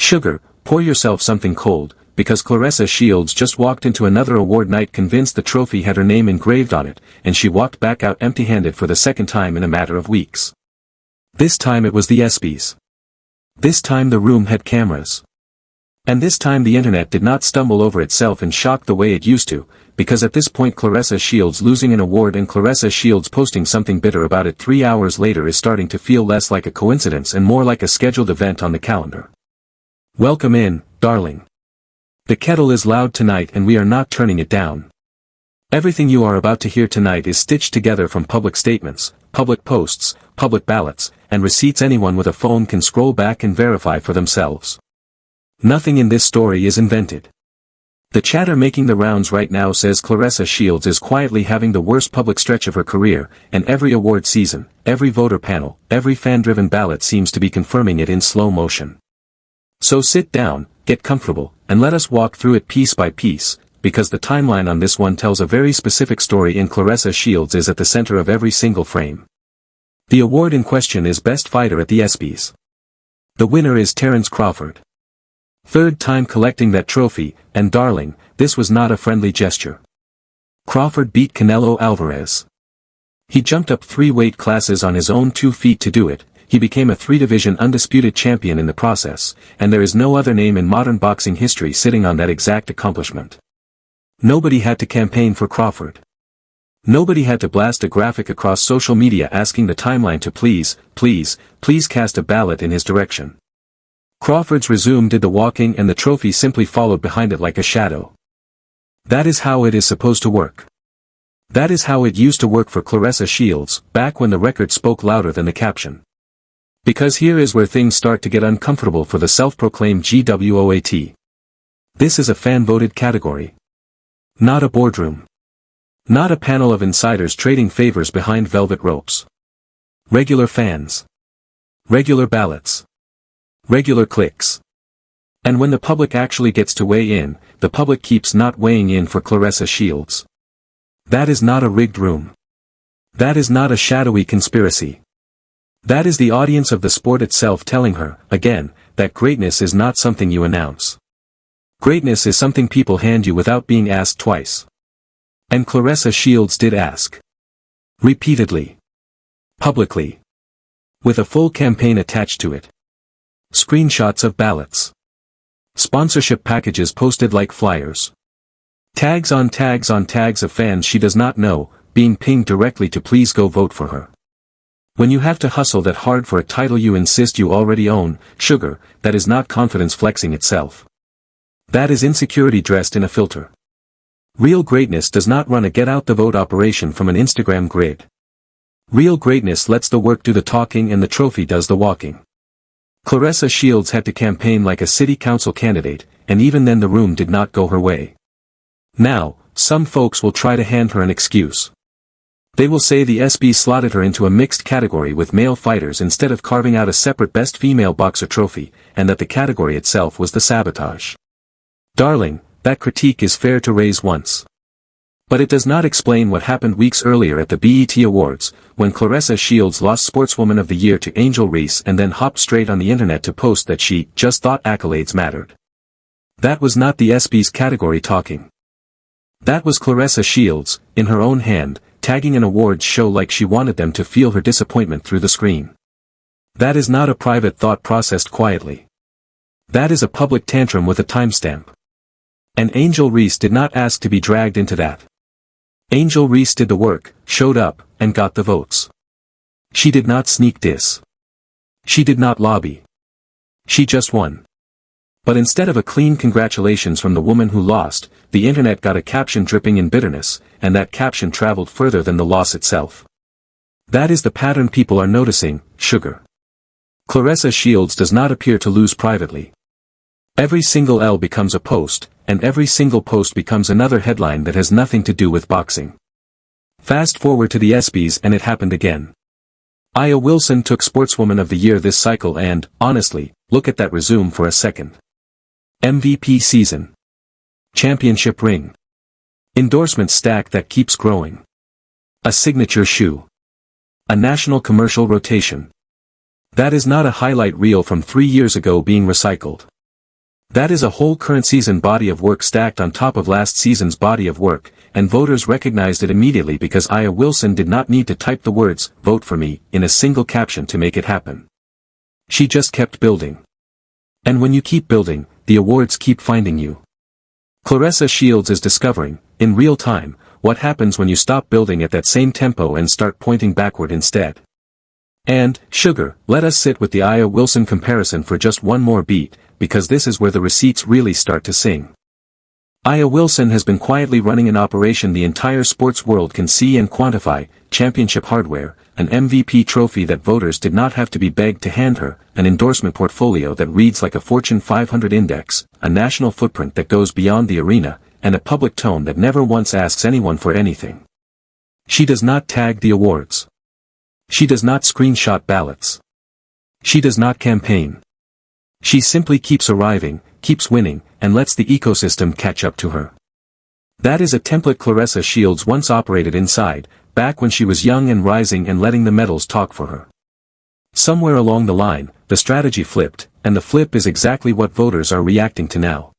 Sugar, pour yourself something cold, because Claressa Shields just walked into another award night convinced the trophy had her name engraved on it, and she walked back out empty-handed for the second time in a matter of weeks. This time it was the ESPYs. This time the room had cameras. And this time the internet did not stumble over itself in shock the way it used to, because at this point Claressa Shields losing an award and Claressa Shields posting something bitter about it 3 hours later is starting to feel less like a coincidence and more like a scheduled event on the calendar. Welcome in, darling. The kettle is loud tonight and we are not turning it down. Everything you are about to hear tonight is stitched together from public statements, public posts, public ballots, and receipts anyone with a phone can scroll back and verify for themselves. Nothing in this story is invented. The chatter making the rounds right now says Claressa Shields is quietly having the worst public stretch of her career, and every award season, every voter panel, every fan-driven ballot seems to be confirming it in slow motion. So sit down, get comfortable, and let us walk through it piece by piece, because the timeline on this one tells a very specific story and Claressa Shields is at the center of every single frame. The award in question is Best Fighter at the ESPYs. The winner is Terence Crawford. Third time collecting that trophy, and darling, this was not a friendly gesture. Crawford beat Canelo Alvarez. He jumped up 3 weight classes on his own 2 feet to do it. He became a 3-division undisputed champion in the process, and there is no other name in modern boxing history sitting on that exact accomplishment. Nobody had to campaign for Crawford. Nobody had to blast a graphic across social media asking the timeline to please cast a ballot in his direction. Crawford's resume did the walking and the trophy simply followed behind it like a shadow. That is how it is supposed to work. That is how it used to work for Claressa Shields, back when the record spoke louder than the caption. Because here is where things start to get uncomfortable for the self-proclaimed GWOAT. This is a fan-voted category. Not a boardroom. Not a panel of insiders trading favors behind velvet ropes. Regular fans. Regular ballots. Regular clicks. And when the public actually gets to weigh in, the public keeps not weighing in for Claressa Shields. That is not a rigged room. That is not a shadowy conspiracy. That is the audience of the sport itself telling her, again, that greatness is not something you announce. Greatness is something people hand you without being asked twice. And Claressa Shields did ask. Repeatedly. Publicly. With a full campaign attached to it. Screenshots of ballots. Sponsorship packages posted like flyers. Tags on tags on tags of fans she does not know, being pinged directly to please go vote for her. When you have to hustle that hard for a title you insist you already own, sugar, that is not confidence flexing itself. That is insecurity dressed in a filter. Real greatness does not run a get-out-the-vote operation from an Instagram grid. Real greatness lets the work do the talking and the trophy does the walking. Claressa Shields had to campaign like a city council candidate, and even then the room did not go her way. Now, some folks will try to hand her an excuse. They will say the ESPYs slotted her into a mixed category with male fighters instead of carving out a separate best female boxer trophy, and that the category itself was the sabotage. Darling, that critique is fair to raise once. But it does not explain what happened weeks earlier at the BET Awards, when Claressa Shields lost Sportswoman of the Year to Angel Reese and then hopped straight on the internet to post that she just thought accolades mattered. That was not the ESPYs category talking. That was Claressa Shields, in her own hand, tagging an awards show like she wanted them to feel her disappointment through the screen. That is not a private thought processed quietly. That is a public tantrum with a timestamp. And Angel Reese did not ask to be dragged into that. Angel Reese did the work, showed up, and got the votes. She did not sneak diss. She did not lobby. She just won. But instead of a clean congratulations from the woman who lost, the internet got a caption dripping in bitterness, and that caption traveled further than the loss itself. That is the pattern people are noticing, sugar. Claressa Shields does not appear to lose privately. Every single L becomes a post, and every single post becomes another headline that has nothing to do with boxing. Fast forward to the ESPYs and it happened again. Aya Wilson took Sportswoman of the Year this cycle and, honestly, look at that resume for a second. MVP season. Championship ring. Endorsement stack that keeps growing. A signature shoe. A national commercial rotation. That is not a highlight reel from 3 years ago being recycled. That is a whole current season body of work stacked on top of last season's body of work, and voters recognized it immediately because Aya Wilson did not need to type the words, "Vote for me," in a single caption to make it happen. She just kept building. And when you keep building, the awards keep finding you. Claressa Shields is discovering, in real time, what happens when you stop building at that same tempo and start pointing backward instead. And, sugar, let us sit with the Aya Wilson comparison for just one more beat, because this is where the receipts really start to sing. Aya Wilson has been quietly running an operation the entire sports world can see and quantify: championship hardware, an MVP trophy that voters did not have to be begged to hand her, an endorsement portfolio that reads like a Fortune 500 index, a national footprint that goes beyond the arena, and a public tone that never once asks anyone for anything. She does not tag the awards. She does not screenshot ballots. She does not campaign. She simply keeps arriving, keeps winning, and lets the ecosystem catch up to her. That is a template Claressa Shields once operated inside, back when she was young and rising and letting the medals talk for her. Somewhere along the line, the strategy flipped, and the flip is exactly what voters are reacting to now.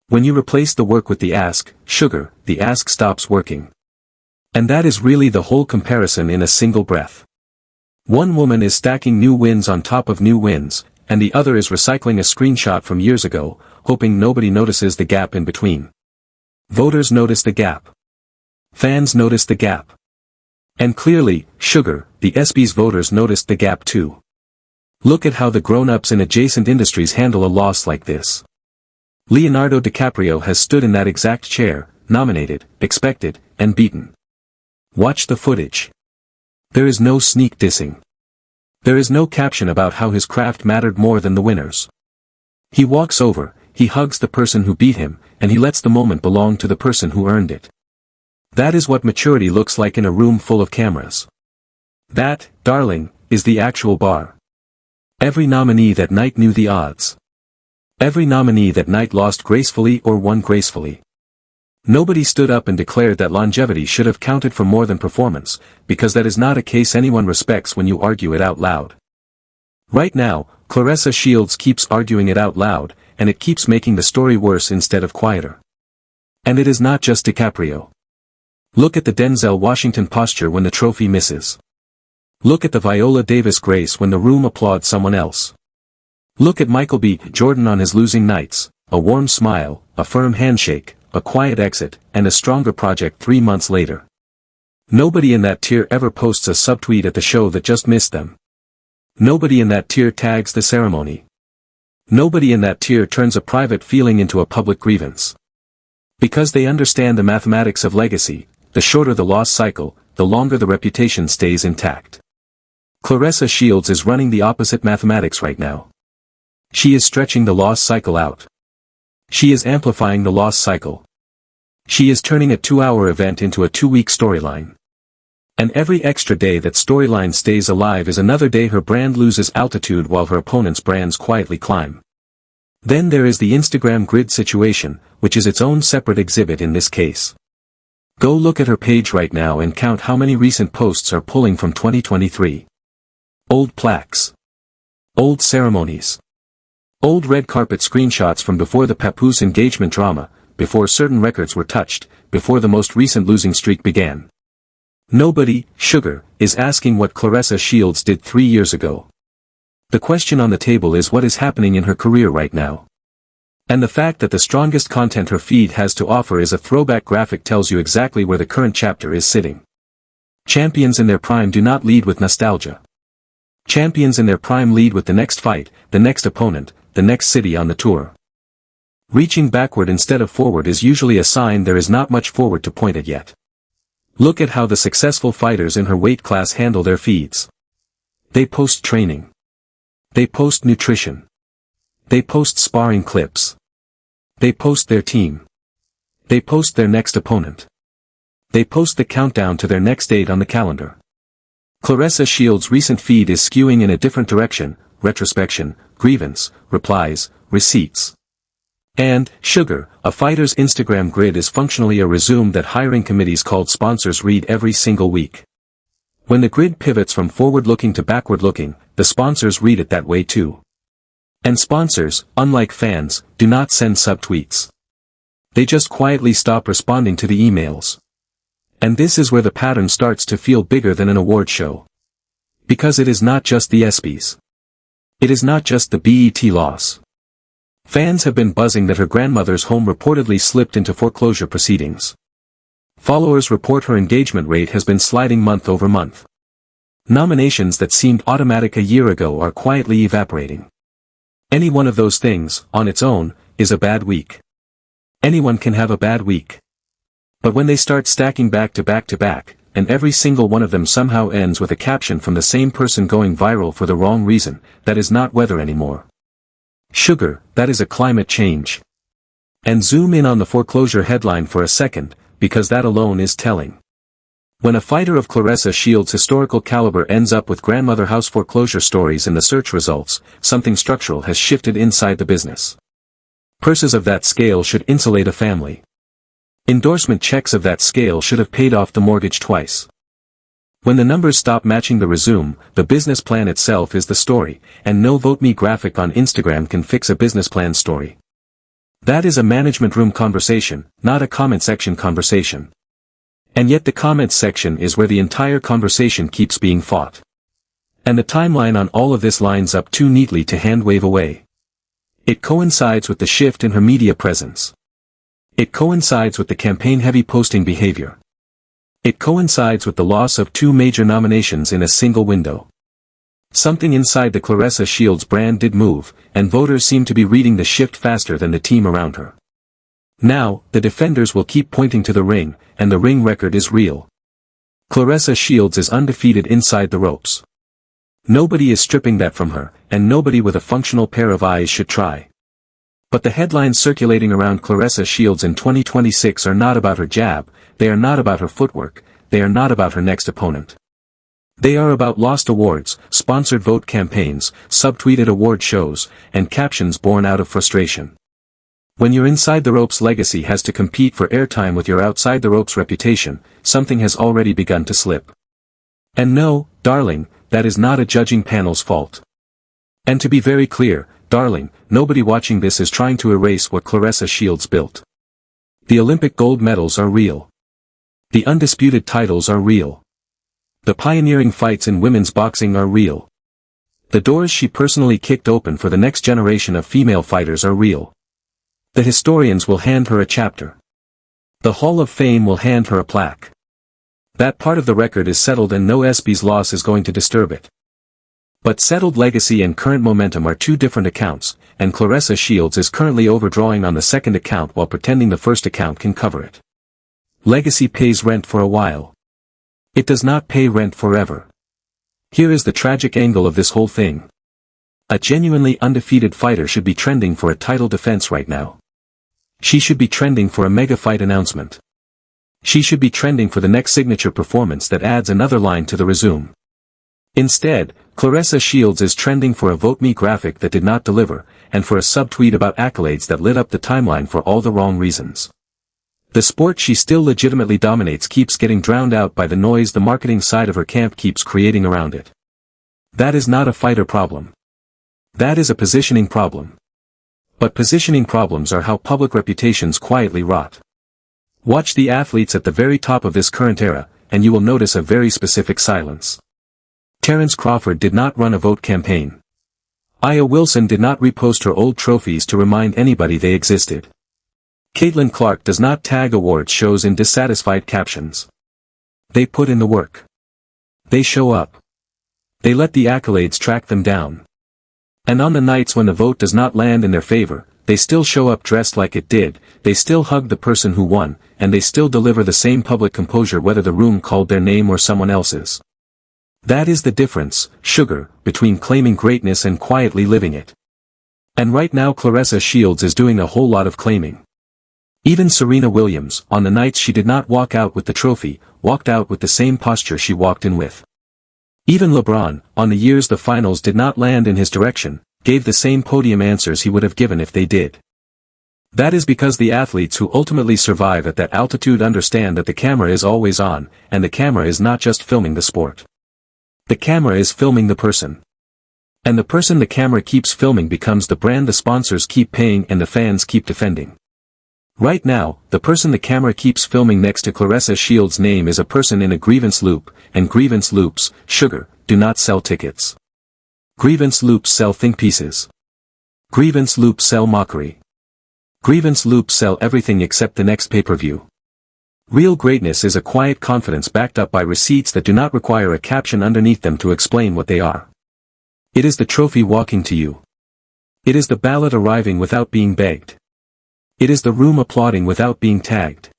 When you replace the work with the ask, sugar, the ask stops working. And that is really the whole comparison in a single breath. One woman is stacking new wins on top of new wins, and the other is recycling a screenshot from years ago, hoping nobody notices the gap in between. Voters notice the gap. Fans notice the gap. And clearly, sugar, the ESPYs voters noticed the gap too. Look at how the grown-ups in adjacent industries handle a loss like this. Leonardo DiCaprio has stood in that exact chair, nominated, expected, and beaten. Watch the footage. There is no sneak dissing. There is no caption about how his craft mattered more than the winners. He walks over, he hugs the person who beat him, and he lets the moment belong to the person who earned it. That is what maturity looks like in a room full of cameras. That, darling, is the actual bar. Every nominee that night knew the odds. Every nominee that night lost gracefully or won gracefully. Nobody stood up and declared that longevity should have counted for more than performance, because that is not a case anyone respects when you argue it out loud. Right now, Claressa Shields keeps arguing it out loud, and it keeps making the story worse instead of quieter. And it is not just DiCaprio. Look at the Denzel Washington posture when the trophy misses. Look at the Viola Davis grace when the room applauds someone else. Look at Michael B. Jordan on his losing nights, a warm smile, a firm handshake, a quiet exit, and a stronger project 3 months later. Nobody in that tier ever posts a subtweet at the show that just missed them. Nobody in that tier tags the ceremony. Nobody in that tier turns a private feeling into a public grievance. Because they understand the mathematics of legacy, the shorter the loss cycle, the longer the reputation stays intact. Claressa Shields is running the opposite mathematics right now. She is stretching the loss cycle out. She is amplifying the loss cycle. She is turning a 2-hour event into a 2-week storyline. And every extra day that storyline stays alive is another day her brand loses altitude while her opponent's brands quietly climb. Then there is the Instagram grid situation, which is its own separate exhibit in this case. Go look at her page right now and count how many recent posts are pulling from 2023. Old plaques. Old ceremonies. Old red carpet screenshots from before the Papoose engagement drama, before certain records were touched, before the most recent losing streak began. Nobody, sugar, is asking what Claressa Shields did 3 years ago. The question on the table is what is happening in her career right now. And the fact that the strongest content her feed has to offer is a throwback graphic tells you exactly where the current chapter is sitting. Champions in their prime do not lead with nostalgia. Champions in their prime lead with the next fight, the next opponent, the next city on the tour. Reaching backward instead of forward is usually a sign there is not much forward to point at yet. Look at how the successful fighters in her weight class handle their feeds. They post training. They post nutrition. They post sparring clips. They post their team. They post their next opponent. They post the countdown to their next date on the calendar. Claressa Shields' recent feed is skewing in a different direction: retrospection, grievance, replies, receipts. And, sugar, a fighter's Instagram grid is functionally a resume that hiring committees called sponsors read every single week. When the grid pivots from forward-looking to backward-looking, the sponsors read it that way too. And sponsors, unlike fans, do not send subtweets. They just quietly stop responding to the emails. And this is where the pattern starts to feel bigger than an award show. Because it is not just the ESPYs. It is not just the BET loss. Fans have been buzzing that her grandmother's home reportedly slipped into foreclosure proceedings. Followers report her engagement rate has been sliding month over month. Nominations that seemed automatic a year ago are quietly evaporating. Any one of those things, on its own, is a bad week. Anyone can have a bad week. But when they start stacking back to back to back, and every single one of them somehow ends with a caption from the same person going viral for the wrong reason, that is not weather anymore. Sugar, that is a climate change. And zoom in on the foreclosure headline for a second, because that alone is telling. When a fighter of Claressa Shields' historical caliber ends up with grandmother house foreclosure stories in the search results, something structural has shifted inside the business. Purses of that scale should insulate a family. Endorsement checks of that scale should have paid off the mortgage twice. When the numbers stop matching the résumé, the business plan itself is the story, and no vote me graphic on Instagram can fix a business plan story. That is a management room conversation, not a comment section conversation. And yet the comments section is where the entire conversation keeps being fought. And the timeline on all of this lines up too neatly to hand-wave away. It coincides with the shift in her media presence. It coincides with the campaign-heavy posting behavior. It coincides with the loss of 2 major nominations in a single window. Something inside the Claressa Shields brand did move, and voters seem to be reading the shift faster than the team around her. Now, the defenders will keep pointing to the ring, and the ring record is real. Claressa Shields is undefeated inside the ropes. Nobody is stripping that from her, and nobody with a functional pair of eyes should try. But the headlines circulating around Claressa Shields in 2026 are not about her jab, they are not about her footwork, they are not about her next opponent. They are about lost awards, sponsored vote campaigns, subtweeted award shows, and captions born out of frustration. When your inside the ropes legacy has to compete for airtime with your outside the ropes reputation, something has already begun to slip. And no, darling, that is not a judging panel's fault. And to be very clear, darling, nobody watching this is trying to erase what Claressa Shields built. The Olympic gold medals are real. The undisputed titles are real. The pioneering fights in women's boxing are real. The doors she personally kicked open for the next generation of female fighters are real. The historians will hand her a chapter. The Hall of Fame will hand her a plaque. That part of the record is settled and no ESPYs loss is going to disturb it. But settled legacy and current momentum are 2 different accounts, and Claressa Shields is currently overdrawing on the second account while pretending the first account can cover it. Legacy pays rent for a while. It does not pay rent forever. Here is the tragic angle of this whole thing. A genuinely undefeated fighter should be trending for a title defense right now. She should be trending for a mega fight announcement. She should be trending for the next signature performance that adds another line to the résumé. Instead, Claressa Shields is trending for a vote me graphic that did not deliver, and for a subtweet about accolades that lit up the timeline for all the wrong reasons. The sport she still legitimately dominates keeps getting drowned out by the noise the marketing side of her camp keeps creating around it. That is not a fighter problem. That is a positioning problem. But positioning problems are how public reputations quietly rot. Watch the athletes at the very top of this current era, and you will notice a very specific silence. Terence Crawford did not run a vote campaign. Aya Wilson did not repost her old trophies to remind anybody they existed. Caitlin Clark does not tag awards shows in dissatisfied captions. They put in the work. They show up. They let the accolades track them down. And on the nights when the vote does not land in their favor, they still show up dressed like it did, they still hug the person who won, and they still deliver the same public composure whether the room called their name or someone else's. That is the difference, sugar, between claiming greatness and quietly living it. And right now Claressa Shields is doing a whole lot of claiming. Even Serena Williams, on the nights she did not walk out with the trophy, walked out with the same posture she walked in with. Even LeBron, on the years the finals did not land in his direction, gave the same podium answers he would have given if they did. That is because the athletes who ultimately survive at that altitude understand that the camera is always on, and the camera is not just filming the sport. The camera is filming the person. And the person the camera keeps filming becomes the brand the sponsors keep paying and the fans keep defending. Right now, the person the camera keeps filming next to Claressa Shields' name is a person in a grievance loop, and grievance loops, sugar, do not sell tickets. Grievance loops sell think pieces. Grievance loops sell mockery. Grievance loops sell everything except the next pay-per-view. Real greatness is a quiet confidence backed up by receipts that do not require a caption underneath them to explain what they are. It is the trophy walking to you. It is the ballot arriving without being begged. It is the room applauding without being tagged.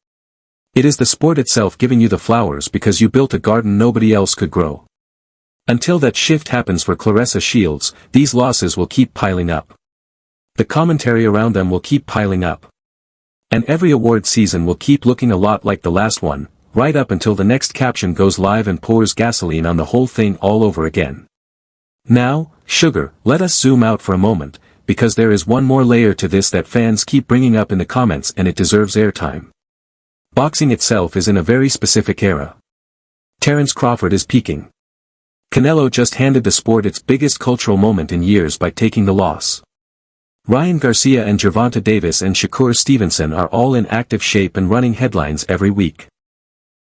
It is the sport itself giving you the flowers because you built a garden nobody else could grow. Until that shift happens for Claressa Shields, these losses will keep piling up. The commentary around them will keep piling up. And every award season will keep looking a lot like the last one, right up until the next caption goes live and pours gasoline on the whole thing all over again. Now, sugar, let us zoom out for a moment, because there is one more layer to this that fans keep bringing up in the comments and it deserves airtime. Boxing itself is in a very specific era. Terence Crawford is peaking. Canelo just handed the sport its biggest cultural moment in years by taking the loss. Ryan Garcia and Gervonta Davis and Shakur Stevenson are all in active shape and running headlines every week.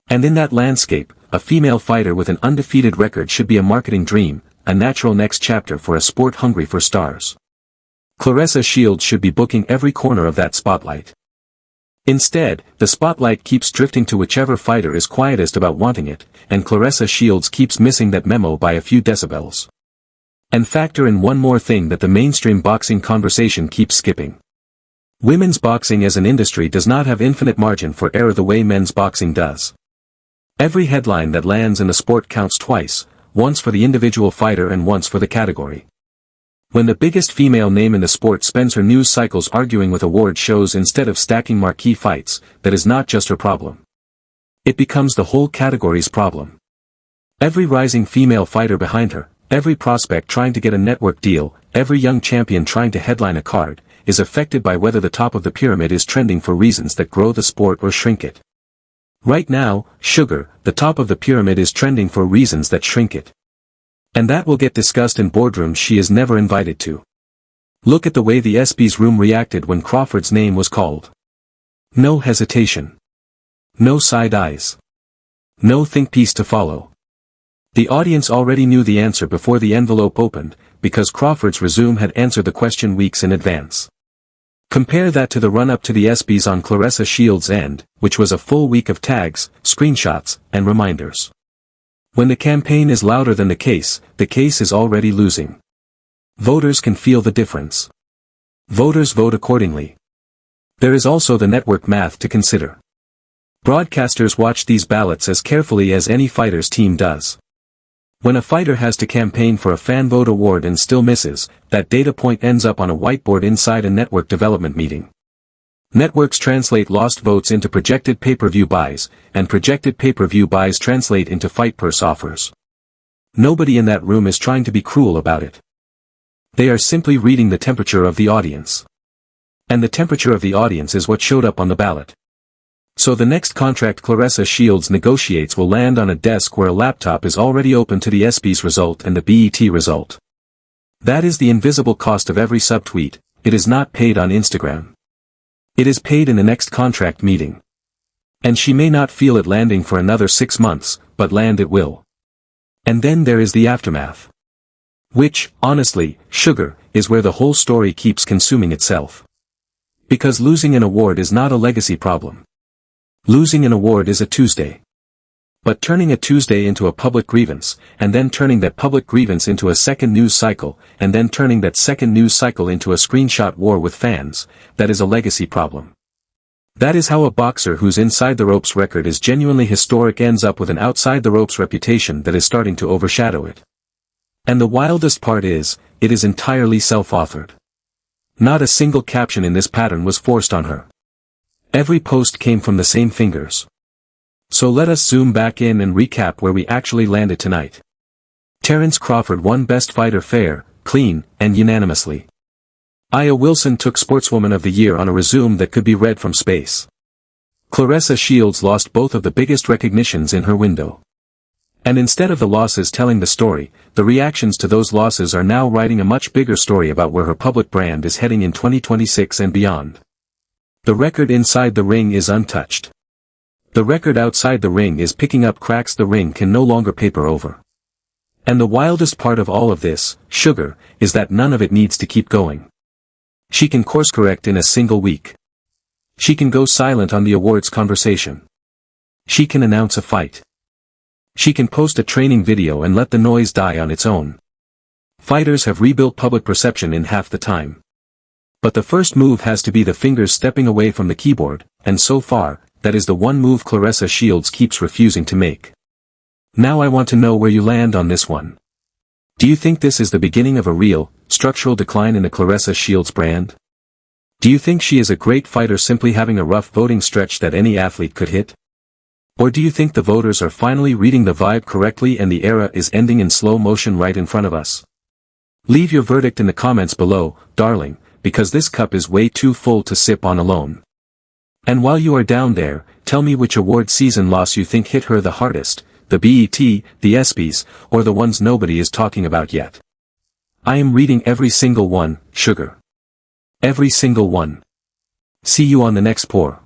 And in that landscape, a female fighter with an undefeated record should be a marketing dream, a natural next chapter for a sport hungry for stars. Claressa Shields should be booking every corner of that spotlight. Instead, the spotlight keeps drifting to whichever fighter is quietest about wanting it, and Claressa Shields keeps missing that memo by a few decibels. And factor in one more thing that the mainstream boxing conversation keeps skipping. Women's boxing as an industry does not have infinite margin for error the way men's boxing does. Every headline that lands in the sport counts twice, once for the individual fighter and once for the category. When the biggest female name in the sport spends her news cycles arguing with award shows instead of stacking marquee fights, that is not just her problem. It becomes the whole category's problem. Every rising female fighter behind her, every prospect trying to get a network deal, every young champion trying to headline a card, is affected by whether the top of the pyramid is trending for reasons that grow the sport or shrink it. Right now, sugar, the top of the pyramid is trending for reasons that shrink it. And that will get discussed in boardrooms she is never invited to. Look at the way the ESPYs room reacted when Crawford's name was called. No hesitation. No side eyes. No think piece to follow. The audience already knew the answer before the envelope opened, because Crawford's resume had answered the question weeks in advance. Compare that to the run-up to the ESPYs on Claressa Shields' end, which was a full week of tags, screenshots, and reminders. When the campaign is louder than the case is already losing. Voters can feel the difference. Voters vote accordingly. There is also the network math to consider. Broadcasters watch these ballots as carefully as any fighter's team does. When a fighter has to campaign for a fan vote award and still misses, that data point ends up on a whiteboard inside a network development meeting. Networks translate lost votes into projected pay-per-view buys, and projected pay-per-view buys translate into fight purse offers. Nobody in that room is trying to be cruel about it. They are simply reading the temperature of the audience. And the temperature of the audience is what showed up on the ballot. So the next contract Claressa Shields negotiates will land on a desk where a laptop is already open to the ESPYs result and the BET result. That is the invisible cost of every subtweet. It is not paid on Instagram. It is paid in the next contract meeting. And she may not feel it landing for another 6 months, but land it will. And then there is the aftermath. Which, honestly, sugar, is where the whole story keeps consuming itself. Because losing an award is not a legacy problem. Losing an award is a Tuesday. But turning a Tuesday into a public grievance, and then turning that public grievance into a second news cycle, and then turning that second news cycle into a screenshot war with fans, that is a legacy problem. That is how a boxer whose inside the ropes record is genuinely historic ends up with an outside the ropes reputation that is starting to overshadow it. And the wildest part is, it is entirely self-authored. Not a single caption in this pattern was forced on her. Every post came from the same fingers. So let us zoom back in and recap where we actually landed tonight. Terence Crawford won Best Fighter fair, clean, and unanimously. Aya Wilson took Sportswoman of the Year on a resume that could be read from space. Claressa Shields lost both of the biggest recognitions in her window. And instead of the losses telling the story, the reactions to those losses are now writing a much bigger story about where her public brand is heading in 2026 and beyond. The record inside the ring is untouched. The record outside the ring is picking up cracks the ring can no longer paper over. And the wildest part of all of this, sugar, is that none of it needs to keep going. She can course correct in a single week. She can go silent on the awards conversation. She can announce a fight. She can post a training video and let the noise die on its own. Fighters have rebuilt public perception in half the time. But the first move has to be the fingers stepping away from the keyboard, and so far, that is the one move Claressa Shields keeps refusing to make. Now I want to know where you land on this one. Do you think this is the beginning of a real, structural decline in the Claressa Shields brand? Do you think she is a great fighter simply having a rough voting stretch that any athlete could hit? Or do you think the voters are finally reading the vibe correctly and the era is ending in slow motion right in front of us? Leave your verdict in the comments below, darling, because this cup is way too full to sip on alone. And while you are down there, tell me which award season loss you think hit her the hardest, the BET, the ESPYs, or the ones nobody is talking about yet. I am reading every single one, sugar. Every single one. See you on the next pour.